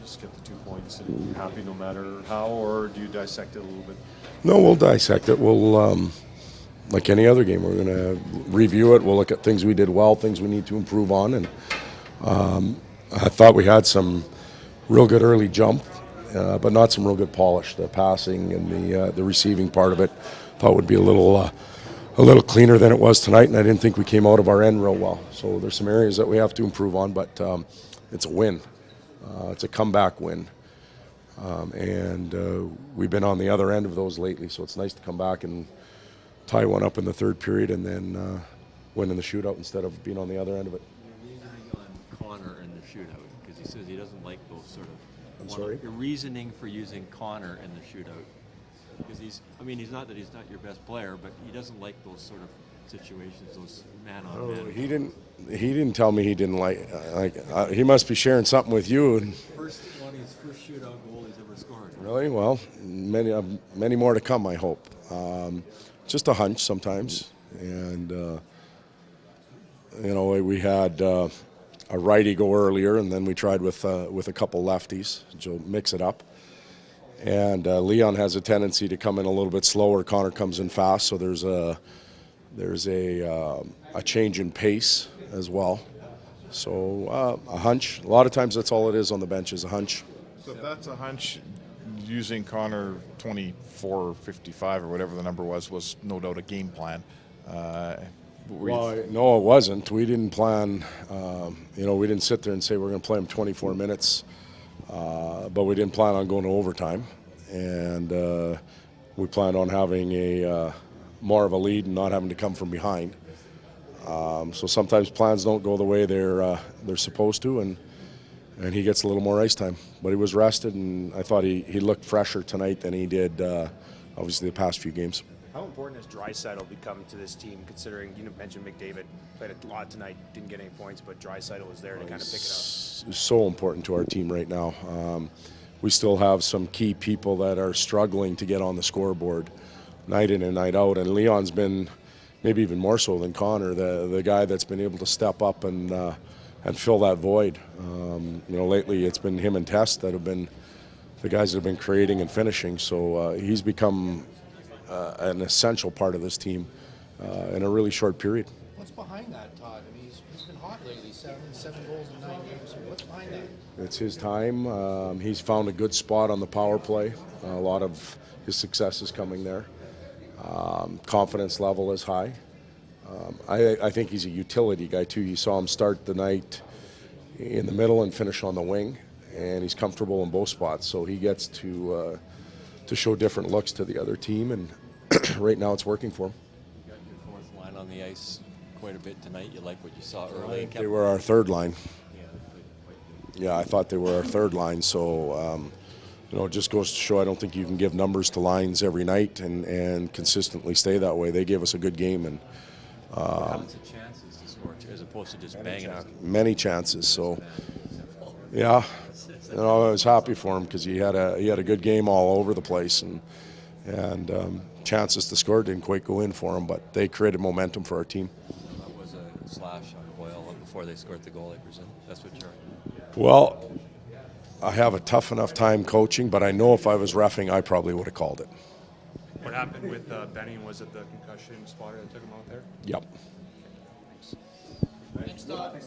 just get the 2 points and you're happy no matter how, or do you dissect it a little bit? No, we'll dissect it. We'll, like any other game, we're going to review it. We'll look at things we did well, things we need to improve on, and I thought we had some real good early jump, but not some real good polish. The passing and the receiving part of it, thought would be a little cleaner than it was tonight, and I didn't think we came out of our end real well. So there's some areas that we have to improve on, but it's a win. It's a comeback win. And we've been on the other end of those lately, so it's nice to come back and tie one up in the third period and then win in the shootout instead of being on the other end of it. Your reasoning on Connor in the shootout, because he says he doesn't like those sort of... I'm sorry? Your reasoning for using Connor in the shootout. Because he's not that he's not your best player, but he doesn't like those sort of situations, those man-on-man. He didn't tell me he didn't like he must be sharing something with you. His first shootout goal he's ever scored. Really? Well, many more to come, I hope. Just a hunch sometimes, and we had a righty go earlier, and then we tried with a couple lefties to mix it up. And Leon has a tendency to come in a little bit slower. Connor comes in fast, so there's a change in pace as well. So a hunch. A lot of times that's all it is on the bench is a hunch. So if that's a hunch, using Connor 24-55 or whatever the number was no doubt a game plan. No, it wasn't. We didn't plan. We didn't sit there and say we're going to play him 24 minutes. But we didn't plan on going to overtime, and we planned on having a more of a lead and not having to come from behind. So sometimes plans don't go the way they're supposed to, and he gets a little more ice time. But he was rested, and I thought he looked fresher tonight than he did obviously the past few games. How important has Draisaitl become to this team, considering you mentioned McDavid played a lot tonight, didn't get any points, but Draisaitl was there to kind of pick it up? It's so important to our team right now. We still have some key people that are struggling to get on the scoreboard night in and night out, and Leon's been maybe even more so than Connor, the guy that's been able to step up and fill that void. Lately it's been him and Tess that have been the guys that have been creating and finishing, so he's become an essential part of this team in a really short period. What's behind that, Todd? I mean, he's been hot lately, seven goals in 9 games. What's behind that? It's his time. He's found a good spot on the power play. A lot of his success is coming there. Confidence level is high. I think he's a utility guy too. You saw him start the night in the middle and finish on the wing, and he's comfortable in both spots, so he gets to show different looks to the other team, and right now it's working for him. You got your fourth line on the ice quite a bit tonight. You like what you saw early? They were our third line. Yeah, I thought they were our third line, so it just goes to show I don't think you can give numbers to lines every night and consistently stay that way. They gave us a good game, and lots of chances to score as opposed to just banging it. Many chances, so yeah. I was happy for him because he had a good game all over the place, and chances to score didn't quite go in for him, but they created momentum for our team. That was a slash on Boyle before they scored the goal, I presume. That's what you're... Well, I have a tough enough time coaching, but I know if I was reffing, I probably would have called it. What happened with Benny? Was it the concussion spotter that took him out there? Yep. Thanks, Todd.